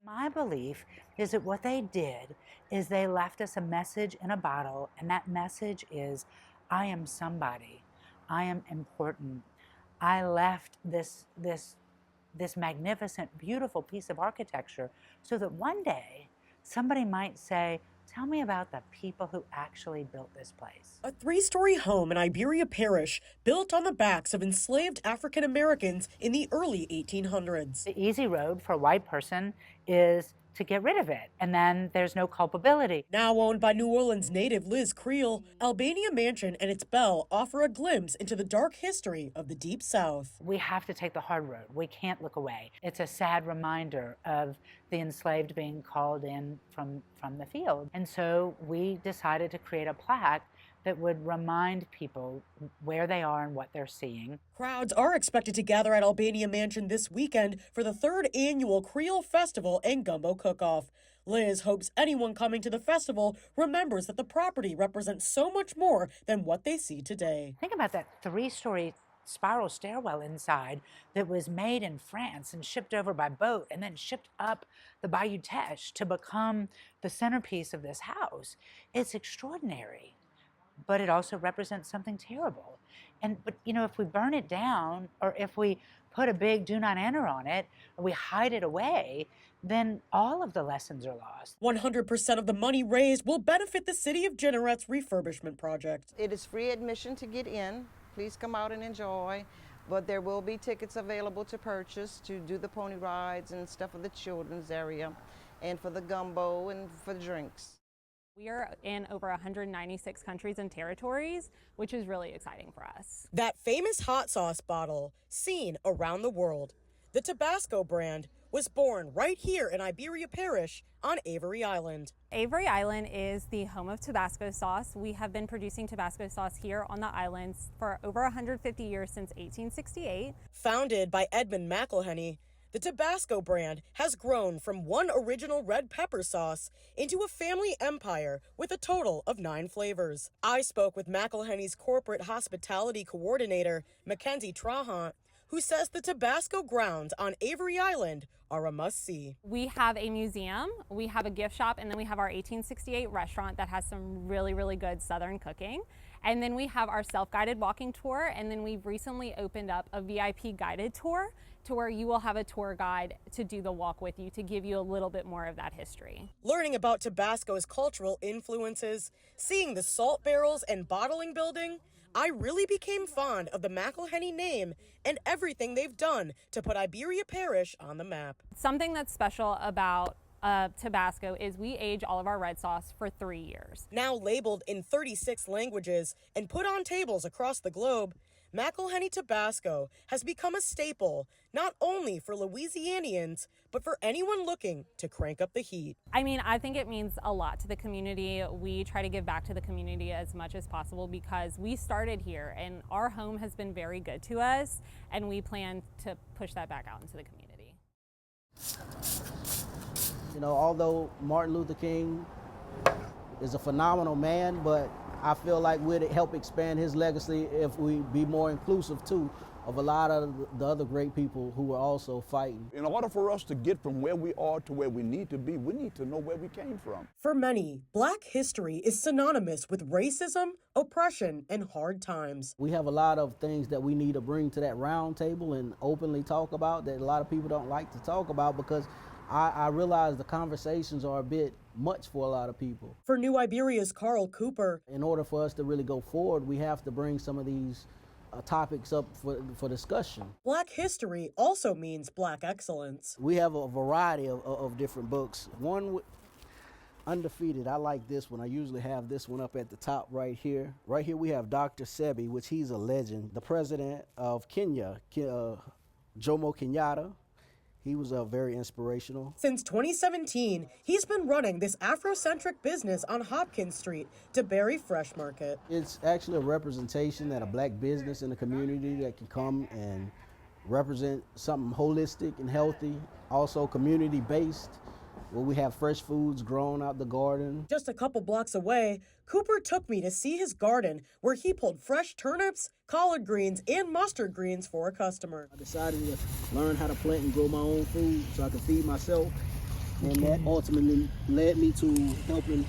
My belief is that what they did is they left us a message in a bottle, and that message is, I am somebody. I am important. I left this magnificent, beautiful piece of architecture so that one day somebody might say, tell me about the people who actually built this place. A three-story home in Iberia Parish built on the backs of enslaved African Americans in the early 1800s. The easy road for a white person is to get rid of it, and then there's no culpability. Now owned by New Orleans native Liz Creel, Albania Mansion and its bell offer a glimpse into the dark history of the Deep South. We have to take the hard road. We can't look away. It's a sad reminder of the enslaved being called in from the field. And so we decided to create a plaque that would remind people where they are and what they're seeing. Crowds are expected to gather at Albania Mansion this weekend for the third annual Creole Festival and Gumbo Cook-Off. Liz hopes anyone coming to the festival remembers that the property represents so much more than what they see today. Think about that three-story spiral stairwell inside that was made in France and shipped over by boat and then shipped up the Bayou Teche to become the centerpiece of this house. It's extraordinary, but it also represents something terrible. But if we burn it down, or if we put a big do not enter on it, or we hide it away, then all of the lessons are lost. 100% of the money raised will benefit the City of Genneret's refurbishment project. It is free admission to get in. Please come out and enjoy. But there will be tickets available to purchase to do the pony rides and stuff for the children's area, and for the gumbo and for the drinks. We are in over 196 countries and territories, which is really exciting for us. That famous hot sauce bottle, seen around the world. The Tabasco brand was born right here in Iberia Parish on Avery Island. Avery Island is the home of Tabasco sauce. We have been producing Tabasco sauce here on the islands for over 150 years, since 1868. Founded by Edmund McElhenney, the Tabasco brand has grown from one original red pepper sauce into a family empire with a total of 9 flavors. I spoke with McElhenney's corporate hospitality coordinator, Mackenzie Trahant, who says the Tabasco grounds on Avery Island are a must-see. We have a museum, we have a gift shop, and then we have our 1868 restaurant that has some really, really good Southern cooking. And then we have our self-guided walking tour, and then we've recently opened up a VIP guided tour to where you will have a tour guide to do the walk with you to give you a little bit more of that history. Learning about Tabasco's cultural influences, seeing the salt barrels and bottling building, I really became fond of the McElhenney name and everything they've done to put Iberia Parish on the map. Something that's special about Tabasco is we age all of our red sauce for 3 years. Now labeled in 36 languages and put on tables across the globe, McElhenney Tabasco has become a staple not only for Louisianians, but for anyone looking to crank up the heat. I mean, I think it means a lot to the community. We try to give back to the community as much as possible because we started here and our home has been very good to us, and we plan to push that back out into the community. You know, although Martin Luther King is a phenomenal man, but I feel like we'd help expand his legacy if we be more inclusive too of a lot of the other great people who were also fighting. In order for us to get from where we are to where we need to be, we need to know where we came from. For many, Black history is synonymous with racism, oppression, and hard times. We have a lot of things that we need to bring to that round table and openly talk about that a lot of people don't like to talk about, because I realize the conversations are a bit much for a lot of people. For New Iberia's Carl Cooper, in order for us to really go forward, we have to bring some of these topics up for discussion. Black history also means Black excellence. We have a variety of different books. One, Undefeated, I like this one. I usually have this one up at the top right here. Right here we have Dr. Sebi, which he's a legend. The president of Kenya, Jomo Kenyatta. He was very inspirational. Since 2017, he's been running this Afrocentric business on Hopkins Street, DeBerry Fresh Market. It's actually a representation that a Black business in the community that can come and represent something holistic and healthy, also community-based, where we have fresh foods grown out the garden. Just a couple blocks away, Cooper took me to see his garden where he pulled fresh turnips, collard greens, and mustard greens for a customer. I decided to learn how to plant and grow my own food so I could feed myself and that ultimately led me to helping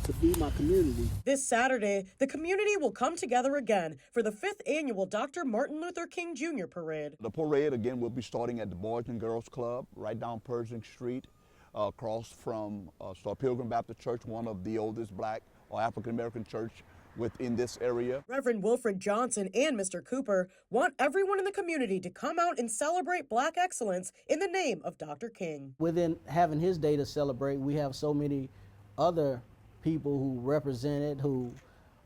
to feed my community. This Saturday, the community will come together again for the 5th annual Dr. Martin Luther King Jr. Parade. The parade again will be starting at the Boys and Girls Club right down Pershing Street, across from Star Pilgrim Baptist Church, one of the oldest black or African American church within this area. Reverend Wilfred Johnson and Mr. Cooper want everyone in the community to come out and celebrate black excellence in the name of Dr. King. Within having his day to celebrate, we have so many other people who represented, who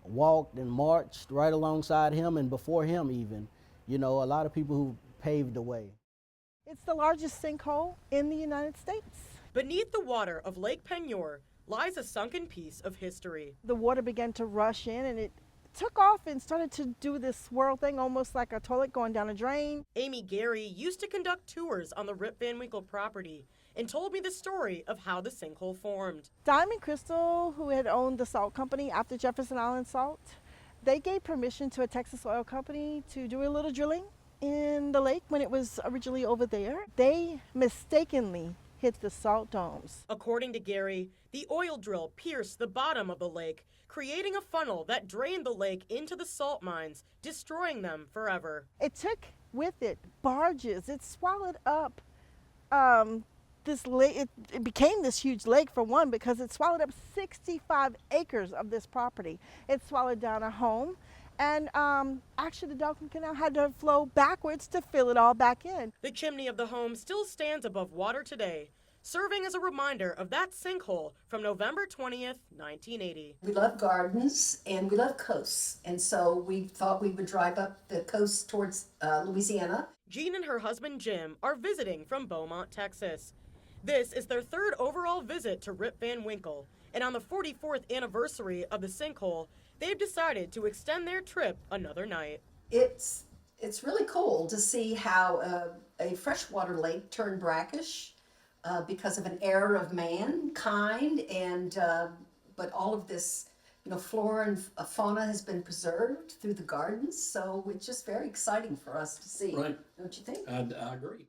walked and marched right alongside him and before him even. You know, a lot of people who paved the way. It's the largest sinkhole in the United States. Beneath the water of Lake Penure lies a sunken piece of history. The water began to rush in and it took off and started to do this swirl thing, almost like a toilet going down a drain. Amy Gary used to conduct tours on the Rip Van Winkle property and told me the story of how the sinkhole formed. Diamond Crystal, who had owned the salt company after Jefferson Island Salt, they gave permission to a Texas oil company to do a little drilling in the lake when it was originally over there. They mistakenly hit the salt domes. According to Gary, the oil drill pierced the bottom of the lake, creating a funnel that drained the lake into the salt mines, destroying them forever. It took with it barges. It swallowed up this lake. It became this huge lake, for one, because it swallowed up 65 acres of this property. It swallowed down a home. And actually, the Dalton Canal had to flow backwards to fill it all back in. The chimney of the home still stands above water today, serving as a reminder of that sinkhole from November 20th, 1980. We love gardens and we love coasts, and so we thought we would drive up the coast towards Louisiana. Jean and her husband Jim are visiting from Beaumont, Texas. This is their 3rd overall visit to Rip Van Winkle, and on the 44th anniversary of the sinkhole, they've decided to extend their trip another night. It's really cool to see how a freshwater lake turned brackish because of an error of mankind, and but all of this, you know, flora and fauna has been preserved through the gardens, so it's just very exciting for us to see. Right. Don't you think? I agree.